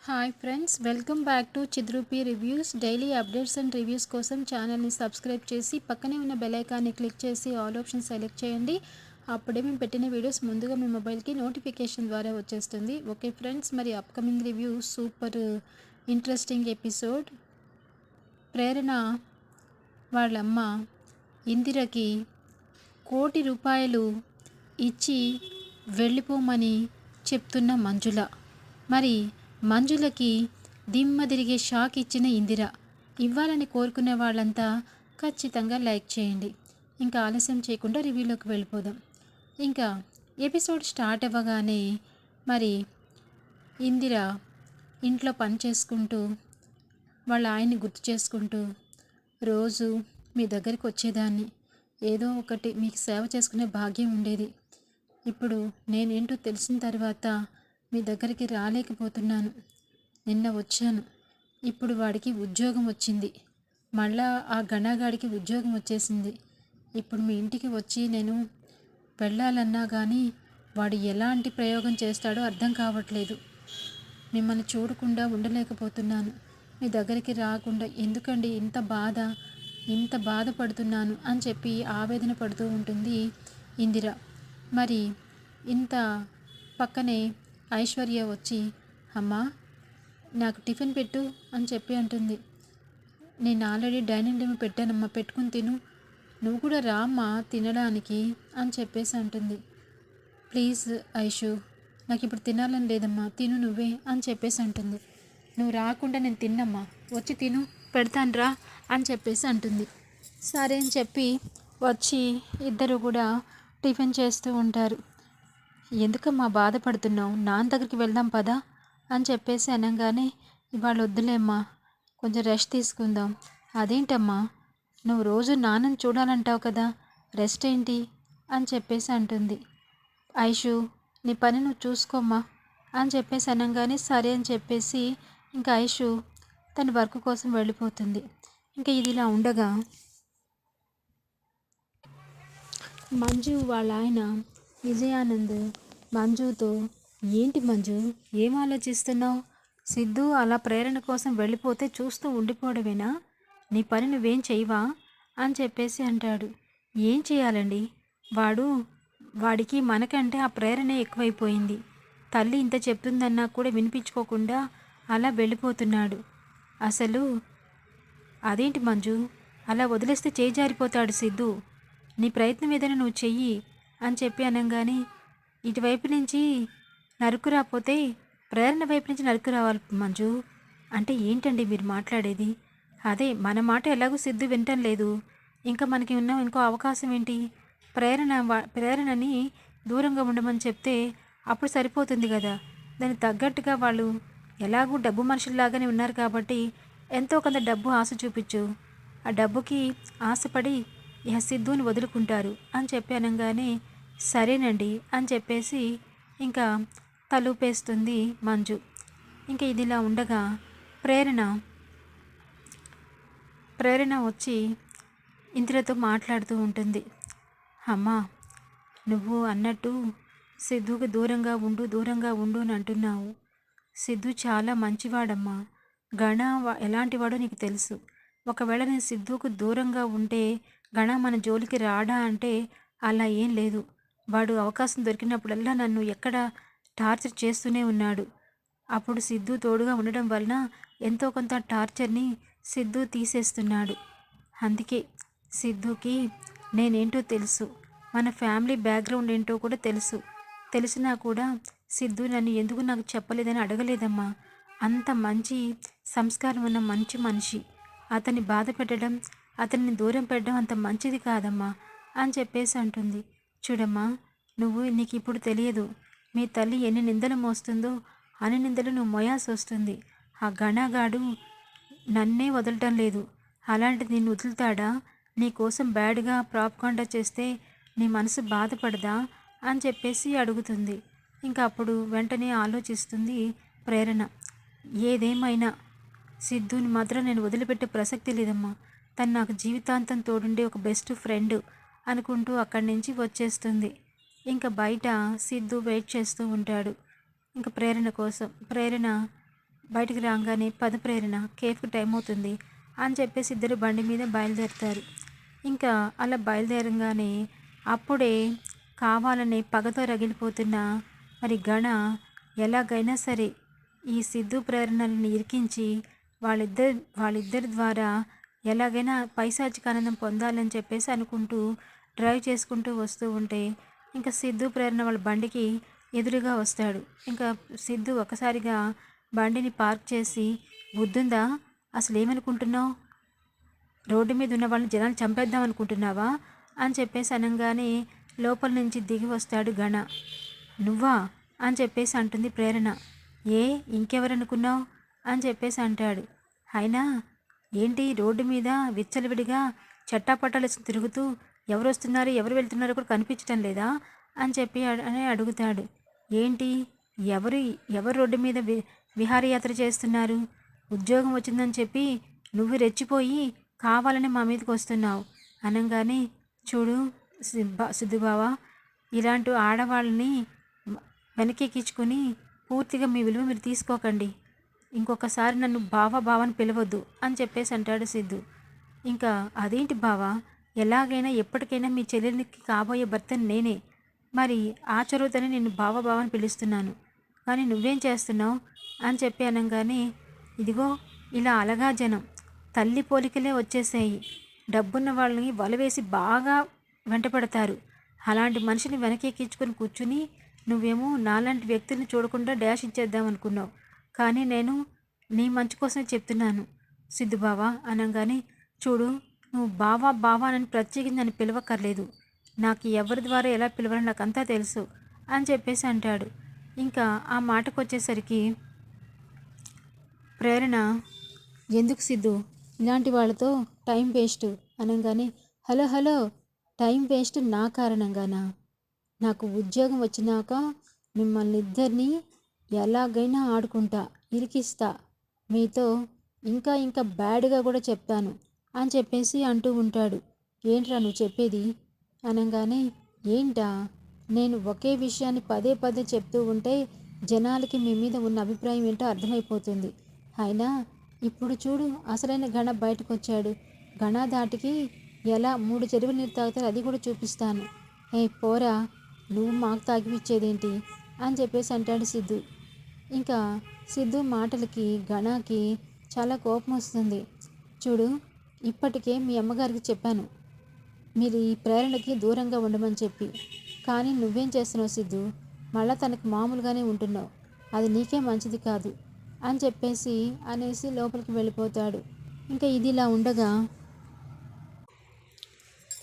Hi friends, welcome back to చిద్రూపి reviews. Daily updates and reviews కోసం ఛానల్ని subscribe చేసి పక్కనే ఉన్న బెల్ ఐకాన్ని క్లిక్ చేసి ఆల్ ఆప్షన్ సెలెక్ట్ చేయండి. అప్పుడే మేము పెట్టిన వీడియోస్ ముందుగా మీ మొబైల్కి నోటిఫికేషన్ ద్వారా వచ్చేస్తుంది. ఓకే ఫ్రెండ్స్, మరి upcoming review super interesting episode. Prerana వాళ్ళమ్మ ఇందిరకి ₹1,00,00,000 ఇచ్చి వెళ్ళిపోమని చెప్తున్న మంజుల. మరి మంజులకి దిమ్మ తిరిగే షాక్ ఇచ్చిన ఇందిర. ఇవ్వాలని కోరుకునే వాళ్ళంతా ఖచ్చితంగా లైక్ చేయండి. ఇంకా ఆలస్యం చేయకుండా రివ్యూలోకి వెళ్ళిపోదాం. ఇంకా ఎపిసోడ్ స్టార్ట్ అవ్వగానే మరి ఇందిర ఇంట్లో పని చేసుకుంటూ వాళ్ళ ఆయన్ని గుర్తు చేసుకుంటూ, రోజు మీ దగ్గరికి వచ్చేదాన్ని, ఏదో ఒకటి మీకు సేవ చేసుకునే భాగ్యం ఉండేది. ఇప్పుడు నేనేంటో తెలిసిన తర్వాత మీ దగ్గరికి రాలేకపోతున్నాను. నిన్న వచ్చాను, ఇప్పుడు వాడికి ఉద్యోగం వచ్చింది, మళ్ళా ఆ గణగాడికి ఉద్యోగం వచ్చేసింది. ఇప్పుడు మీ ఇంటికి వచ్చి నేను వెళ్ళాలన్నా కానీ వాడు ఎలాంటి ప్రయోగం చేస్తాడో అర్థం కావట్లేదు. మిమ్మల్ని చూడకుండా ఉండలేకపోతున్నాను. మీ దగ్గరికి రాకుండా ఎందుకండి ఇంత బాధపడుతున్నాను అని చెప్పి ఆవేదన పడుతూ ఉంటుంది ఇందిర. మరి ఇంత పక్కనే ఐశ్వర్య వచ్చి, అమ్మా నాకు టిఫిన్ పెట్టు అని చెప్పి అంటుంది. నేను ఆల్రెడీ డైనింగ్ టేబుల్ పెట్టానమ్మా, పెట్టుకుని తిను, నువ్వు కూడా రామ్మా తినడానికి అని చెప్పేసి అంటుంది. ప్లీజ్ ఐషు, నాకు ఇప్పుడు తినాలని లేదమ్మా, తిను నువ్వే అని చెప్పేసి అంటుంది. నువ్వు రాకుండా నేను తిన్నమ్మా, వచ్చి తిను, పెడతాను రా అని చెప్పేసి అంటుంది. సరే అని చెప్పి వచ్చి ఇద్దరు కూడా టిఫిన్ చేస్తూ ఉంటారు. ఎందుకమ్మా బాధపడుతున్నావు, నాన్న దగ్గరికి వెళ్దాం పదా అని చెప్పేసి అనగానే, ఇవాళ వద్దులేమ్మా, కొంచెం రెస్ట్ తీసుకుందాం. అదేంటమ్మా, నువ్వు రోజు నాన్నని చూడాలంటావు కదా, రెస్ట్ ఏంటి అని చెప్పేసి అంటుంది. ఐషు, నీ పని నువ్వు చూసుకోమ్మా అని చెప్పేసి అనగానే సరే అని చెప్పేసి ఇంకా ఐషు తన వర్క్ కోసం వెళ్ళిపోతుంది. ఇంకా ఇది ఇలా ఉండగా మంజు వాళ్ళ ఆయన విజయానంద్ మంజుతో, ఏంటి మంజు, ఏం ఆలోచిస్తున్నావు? సిద్ధు అలా ప్రేరణ కోసం వెళ్ళిపోతే చూస్తూ ఉండిపోవడమేనా? నీ పని నువ్వేం చేయవా అని చెప్పేసి అంటాడు. ఏం చేయాలండి, వాడికి మనకంటే ఆ ప్రేరణే ఎక్కువైపోయింది. తల్లి ఇంత చెప్తుందన్నా కూడా వినిపించుకోకుండా అలా వెళ్ళిపోతున్నాడు. అసలు అదేంటి మంజు, అలా వదిలేస్తే చేయి జారిపోతాడు సిద్ధు, నీ ప్రయత్నం ఏదైనా నువ్వు చెయ్యి అని చెప్పి అనగానే, ఇటువైపు నుంచి నరుకు రాపోతే ప్రేరణ వైపు నుంచి నరుకు రావాలి మంజు అంటే ఏంటండి మీరు మాట్లాడేది? అదే మన మాట ఎలాగో సిద్ధు వినటం లేదు, ఇంకా మనకి ఉన్న ఇంకో అవకాశం ఏంటి? ప్రేరణని దూరంగా ఉండమని చెప్తే అప్పుడు సరిపోతుంది కదా. దానికి తగ్గట్టుగా వాళ్ళు ఎలాగూ డబ్బు మనుషుల్లాగానే ఉన్నారు కాబట్టి ఎంతో కొంత డబ్బు ఆశ చూపించు, ఆ డబ్బుకి ఆశపడి ఇహ సిద్ధుని వదులుకుంటారు అని చెప్పి అనగానే, సరేనండి అని చెప్పేసి ఇంకా తలూపేస్తుంది మంజు. ఇంకా ఇదిలా ఉండగా ప్రేరణ వచ్చి ఇందిరతో మాట్లాడుతూ ఉంటుంది. అమ్మా, నువ్వు అన్నట్టు సిద్ధుకి దూరంగా ఉండు అని అంటున్నావు. సిద్ధు చాలా మంచివాడమ్మా, గణ ఎలాంటివాడో నీకు తెలుసు. ఒకవేళ నేను సిద్ధుకు దూరంగా ఉంటే గణ మన జోలికి రాడా అంటే అలా ఏం లేదు. వాడు అవకాశం దొరికినప్పుడల్లా నన్ను ఎక్కడ టార్చర్ చేస్తూనే ఉన్నాడు. అప్పుడు సిద్ధు తోడుగా ఉండడం వలన ఎంతో కొంత టార్చర్ని సిద్ధు తీసేస్తున్నాడు. అందుకే సిద్ధుకి నేనేంటో తెలుసు, మన ఫ్యామిలీ బ్యాక్గ్రౌండ్ ఏంటో కూడా తెలుసు. తెలిసినా కూడా సిద్ధు నన్ను ఎందుకు నాకు చెప్పలేదని అడగలేదమ్మా. అంత మంచి సంస్కారం ఉన్న మంచి మనిషి, అతన్ని బాధ పెట్టడం, అతన్ని దూరం పెట్టడం అంత మంచిది కాదమ్మా అని చెప్పేసి అంటుంది. చూడమ్మా, నీకు ఇప్పుడు తెలియదు, మీ తల్లి ఎన్ని నిందలు మోస్తుందో అన్ని నిందలు నువ్వు మోయాల్సి వస్తుంది. ఆ గణగాడు నన్నే వదలటం లేదు, అలాంటిది నిన్ను వదులుతాడా? నీ కోసం బ్యాడ్గా ప్రాపకాండా చేస్తే నీ మనసు బాధపడదా అని చెప్పేసి అడుగుతుంది. ఇంకా అప్పుడు వెంటనే ఆలోచిస్తుంది ప్రేరణ. ఏదేమైనా సిద్ధుని మాత్రం నేను వదిలిపెట్టే ప్రసక్తి లేదమ్మా, తను నాకు జీవితాంతం తోడుండే ఒక బెస్ట్ ఫ్రెండ్ అనుకుంటూ అక్కడి నుంచి వచ్చేస్తుంది. ఇంకా బయట సిద్ధు వెయిట్ చేస్తూ ఉంటాడు ఇంకా ప్రేరణ కోసం. ప్రేరణ బయటికి రాగానే పద ప్రేరణ, కేఫ్కి టైం అవుతుంది అని చెప్పేసి ఇద్దరు బండి మీద బయలుదేరుతారు. ఇంకా అలా బయలుదేరంగానే అప్పుడే కావాలని పగతో రగిలిపోతున్న మరి గణ ఎలాగైనా సరే ఈ సిద్ధు ప్రేరణలను ఇరికించి వాళ్ళిద్దరి ద్వారా ఎలాగైనా పైశాచిక ఆనందం పొందాలని చెప్పేసి అనుకుంటూ డ్రైవ్ చేసుకుంటూ వస్తూ ఉంటే ఇంకా సిద్ధు ప్రేరణ వాళ్ళ బండికి ఎదురుగా వస్తాడు. ఇంకా సిద్ధు ఒకసారిగా బండిని పార్క్ చేసి, బుద్ధుందా, అసలు ఏమనుకుంటున్నావు, రోడ్డు మీద ఉన్న వాళ్ళని జనాలు చంపేద్దాం అనుకుంటున్నావా అని చెప్పేసి అనగానే లోపల నుంచి దిగి వస్తాడు గణ. నువ్వా అని చెప్పేసి అంటుంది ప్రేరణ. ఏ ఇంకెవరనుకున్నావు అని చెప్పేసి అంటాడు. అయినా ఏంటి రోడ్డు మీద విచ్చలవిడిగా చట్టాపట్టాలు తిరుగుతూ ఎవరు వస్తున్నారు ఎవరు వెళ్తున్నారో కూడా కనిపించటం లేదా అని చెప్పి అని అడుగుతాడు. ఏంటి ఎవరు ఎవరు రోడ్డు మీద విహారయాత్ర చేస్తున్నారు, ఉద్యోగం వచ్చిందని చెప్పి నువ్వు రెచ్చిపోయి కావాలని మా మీదకి వస్తున్నావు అనగానే, చూడు సిద్ధుబావ, ఇలాంటి ఆడవాళ్ళని వెనకెక్కించుకొని పూర్తిగా మీ విలువ మీరు తీసుకోకండి, ఇంకొకసారి నన్ను బావని పిలవద్దు అని చెప్పేసి అంటాడు సిద్ధు. ఇంకా అదేంటి బావా, ఎలాగైనా ఎప్పటికైనా మీ చెల్లెలికి కాబోయే భర్తని నేనే, మరి ఆ చొరవతోనే నిన్ను బావని పిలుస్తున్నాను, కానీ నువ్వేం చేస్తున్నావు అని చెప్పి అనగానే, ఇదిగో ఇలా అలగా జనం తల్లి పోలికలే వచ్చేసాయి, డబ్బున్న వాళ్ళని వలవేసి బాగా వెంటపడతారు, అలాంటి మనిషిని వెనకెక్కించుకొని కూర్చుని నువ్వేమో నాలాంటి వ్యక్తుల్ని చూడకుండా డాష్ ఇచ్చేద్దాం అనుకున్నావు, కానీ నేను నీ మంచి కోసమే చెప్తున్నాను సిద్ధుబావా అనగానే, చూడు నువ్వు బావా అని ప్రత్యేకించి నన్ను పిలవక్కర్లేదు, నాకు ఎవరి ద్వారా ఎలా పిలవాలో నాకు అంతా తెలుసు అని చెప్పేసి అంటాడు. ఇంకా ఆ మాటకు వచ్చేసరికి ప్రేరణ, ఎందుకు సిద్ధు ఇలాంటి వాళ్ళతో టైం వేస్ట్ అనగానే, హలో టైం వేస్ట్ నా కారణంగానా, నాకు ఉద్యోగం వచ్చినాక మిమ్మల్ని ఇద్దరిని ఎలాగైనా ఆడుకుంటా, ఇరికిస్తా, మీతో ఇంకా బ్యాడ్గా కూడా చెప్తాను అని చెప్పేసి అంటూ ఉంటాడు. ఏంట్రా నువ్వు చెప్పేది అనగానే, ఏంటా, నేను ఒకే విషయాన్ని పదే చెప్తూ ఉంటే జనాలకి మీ మీద ఉన్న అభిప్రాయం ఏంటో అర్థమైపోతుంది, అయినా ఇప్పుడు చూడు అసలైన గణ బయటకు వచ్చాడు, గణ దాటికి ఎలా 3 చెరువులు నీరు తాగుతారో అది కూడా చూపిస్తాను, ఏ పోరా, నువ్వు మాకు తాగిపిచ్చేదేంటి అని చెప్పేసి అంటాడు సిద్ధు. ఇంకా సిద్ధు మాటలకి గణకి చాలా కోపం వస్తుంది. చూడు, ఇప్పటికే మీ అమ్మగారికి చెప్పాను మీరు ఈ ప్రేరణకి దూరంగా ఉండమని చెప్పి, కానీ నువ్వేం చేస్తున్నావు సిద్ధు, మళ్ళీ తనకు మామూలుగానే ఉంటున్నావు, అది నీకే మంచిది కాదు అని చెప్పేసి అనేసి లోపలికి వెళ్ళిపోతాడు. ఇంకా ఇది ఇలా ఉండగా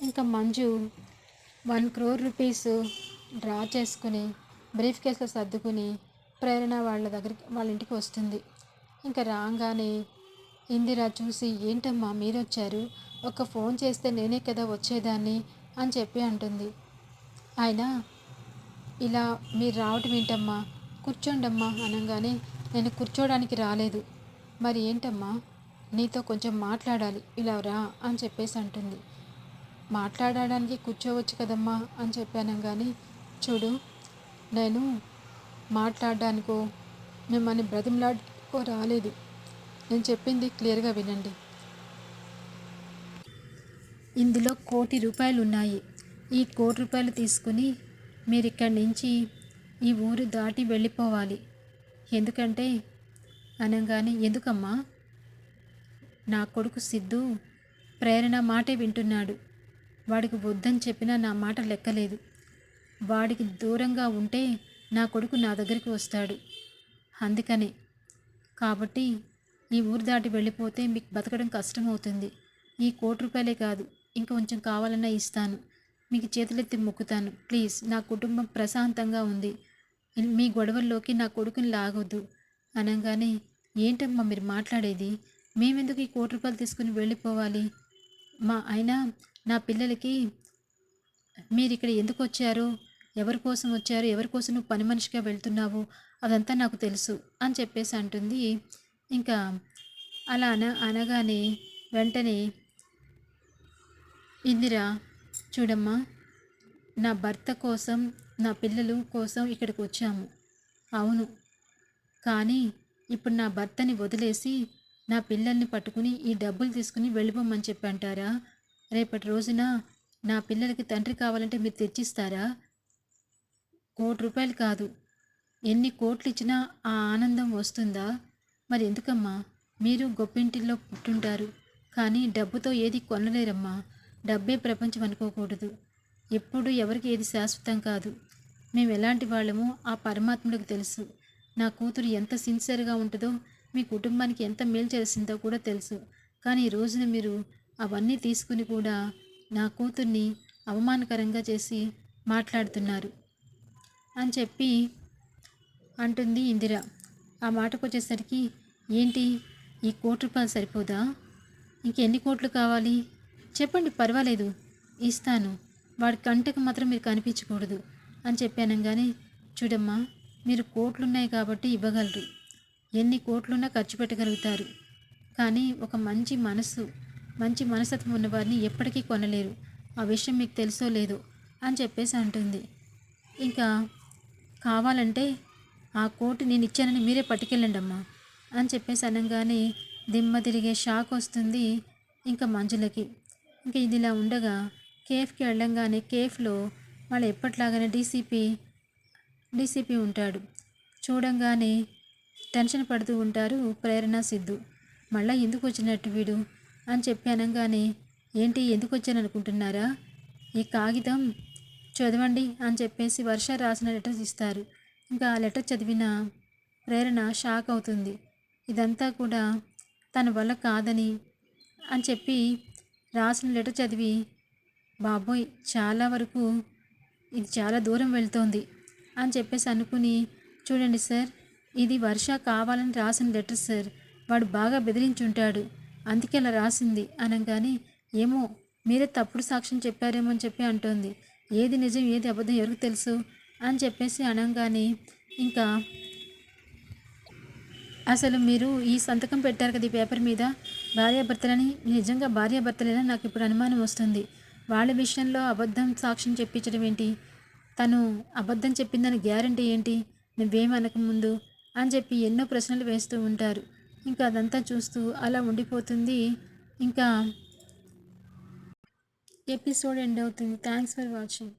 ఇంకా మంజు 1 crore రూపీస్ డ్రా చేసుకుని బ్రీఫ్ కేసులో సర్దుకుని ప్రేరణ వాళ్ళ ఇంటికి వస్తుంది. ఇంకా రాగానే ఇందిరా చూసి, ఏంటమ్మా మీరొచ్చారు, ఒక ఫోన్ చేస్తే నేనే కదా వచ్చేదాన్ని అని చెప్పి అంటుంది. ఆయన ఇలా మీరు రావటం ఏంటమ్మా, కూర్చోండమ్మా అనగానే, నేను కూర్చోడానికి రాలేదు, మరి ఏంటమ్మా నీతో కొంచెం మాట్లాడాలి, ఇలా రా అని చెప్పేసి అంటుంది. మాట్లాడడానికి కూర్చోవచ్చు కదమ్మా అని చెప్పాను. కానీ చూడు, నేను మాట్లాడడానికో మిమ్మల్ని బ్రతిమలాడుకో రాలేదు, నేను చెప్పింది క్లియర్గా వినండి, ఇందులో 1 కోటి రూపాయలు ఉన్నాయి, ఈ 1 కోటి రూపాయలు తీసుకుని మీరు ఇక్కడి నుంచి ఈ ఊరు దాటి వెళ్ళిపోవాలి, ఎందుకంటే అనగానే, ఎందుకమ్మా, నా కొడుకు సిద్ధు ప్రేరణ మాటే వింటున్నాడు, వాడికి వద్దని చెప్పినా నా మాట లెక్కలేదు, వాడికి దూరంగా ఉంటే నా కొడుకు నా దగ్గరికి వస్తాడు, అందుకని కాబట్టి ఈ ఊరు దాటి వెళ్ళిపోతే మీకు బతకడం కష్టమవుతుంది, ఈ 1 కోటి రూపాయలే కాదు ఇంకా కొంచెం కావాలన్నా ఇస్తాను, మీకు చేతులెత్తి మొక్కుతాను, ప్లీజ్, నా కుటుంబం ప్రశాంతంగా ఉంది, మీ గొడవల్లోకి నా కొడుకుని లాగొద్దు అనగానే, ఏంటమ్మా మీరు మాట్లాడేది, మేమెందుకు ఈ 1 కోటి రూపాయలు తీసుకుని వెళ్ళిపోవాలి, అయినా నా పిల్లలకి మీరు ఇక్కడ ఎందుకు వచ్చారు, ఎవరి కోసం వచ్చారు, ఎవరి కోసం నువ్వు పని మనిషిగా వెళ్తున్నావు, అదంతా నాకు తెలుసు అని చెప్పేసి అంటుంది. ఇంకా అలా అనగానే వెంటనే ఇందిరా, చూడమ్మా, నా భర్త కోసం నా పిల్లలు కోసం ఇక్కడికి వచ్చాము, అవును, కానీ ఇప్పుడు నా భర్తని వదిలేసి నా పిల్లల్ని పట్టుకుని ఈ డబ్బులు తీసుకుని వెళ్ళిపోమని చెప్పి అంటారా? రేపటి రోజున నా పిల్లలకి తండ్రి కావాలంటే మీరు తెచ్చిస్తారా? ₹1,00,00,000 కాదు, ఎన్ని కోట్లు ఇచ్చినా ఆ ఆనందం వస్తుందా? మరి ఎందుకమ్మా? మీరు గొప్పింటిల్లో పుట్టుంటారు, కానీ డబ్బుతో ఏది కొనలేరమ్మా. డబ్బే ప్రపంచం అనుకోకూడదు. ఎప్పుడు ఎవరికి ఏది శాశ్వతం కాదు. మేము ఎలాంటి వాళ్ళమో ఆ పరమాత్ముడికి తెలుసు. నా కూతురు ఎంత సిన్సియర్గా ఉంటుందో, మీ కుటుంబానికి ఎంత మేలు చేసిందో కూడా తెలుసు. కానీ ఈ రోజున మీరు అవన్నీ తీసుకుని కూడా నా కూతుర్ని అవమానకరంగా చేసి మాట్లాడుతున్నారు అని చెప్పి అంటుంది ఇందిర. ఆ మాటకు వచ్చేసరికి, ఏంటి ఈ ₹1,00,00,000 సరిపోదా? ఇంకెన్ని కోట్లు కావాలి? చెప్పండి, పర్వాలేదు, ఇస్తాను. వాడి కంటకు మాత్రం మీరు కనిపించకూడదు అని చెప్పానంగానే, చూడమ్మా, మీరు కోట్లున్నాయి కాబట్టి ఇవ్వగలరు, ఎన్ని కోట్లున్నా ఖర్చు పెట్టగలుగుతారు. కానీ ఒక మంచి మనస్తత్వం ఉన్నవారిని ఎప్పటికీ కొనలేరు. ఆ విషయం మీకు తెలుసో లేదో అని చెప్పేసి అంటుంది. ఇంకా కావాలంటే ఆ కోటు నేను ఇచ్చానని మీరే పట్టుకెళ్ళండి అమ్మా అని చెప్పేసి అనగానే దిమ్మ తిరిగే షాక్ వస్తుంది ఇంకా మంజులకి. ఇంక ఇదిలా ఉండగా కేఫ్కి వెళ్ళంగానే కేఫ్లో వాళ్ళు ఎప్పట్లాగానే డీసీపీ ఉంటాడు. చూడంగానే టెన్షన్ పడుతూ ఉంటారు ప్రేరణ, సిద్ధు. మళ్ళీ ఎందుకు వచ్చినట్టు వీడు అని చెప్పి అనగానే, ఏంటి ఎందుకు వచ్చాను అనుకుంటున్నారా? ఈ కాగితం చదవండి అని చెప్పేసి వర్ష రాసిన లెటర్ ఇస్తారు. ఇంకా ఆ లెటర్ చదివిన ప్రేరణ షాక్ అవుతుంది. ఇదంతా కూడా తన వల్ల కాదని అని చెప్పి రాసిన లెటర్ చదివి, బాబోయ్, చాలా వరకు ఇది చాలా దూరం వెళ్తోంది అని చెప్పేసి అనుకుని, చూడండి సార్, ఇది వర్ష కావాలని రాసిన లెటర్ సార్, వాడు బాగా బెదిరించుంటాడు, అందుకే అలా రాసింది అనగానే, ఏమో మీరే తప్పుడు సాక్ష్యం చెప్పారేమో అని చెప్పి అంటోంది. ఏది నిజం ఏది అబద్ధం ఎవరికి తెలుసు అని చెప్పేసి అనగానే, ఇంకా అసలు మీరు ఈ సంతకం పెట్టారు కదా ఈ పేపర్ మీద, భార్యాభర్తలని, నిజంగా భార్యాభర్తలేనా నాకు ఇప్పుడు అనుమానం వస్తుంది. వాళ్ళ విషయంలో అబద్ధం సాక్ష్యం చెప్పించడం ఏంటి? తను అబద్ధం చెప్పిందని గ్యారంటీ ఏంటి? నువ్వేమనకముందు అని చెప్పి ఎన్నో ప్రశ్నలు వేస్తూ ఉంటారు. ఇంకా అదంతా చూస్తూ అలా ఉండిపోతుంది. ఇంకా ఎపిసోడ్ ఎండ్ అవుతుంది. Thanks for watching.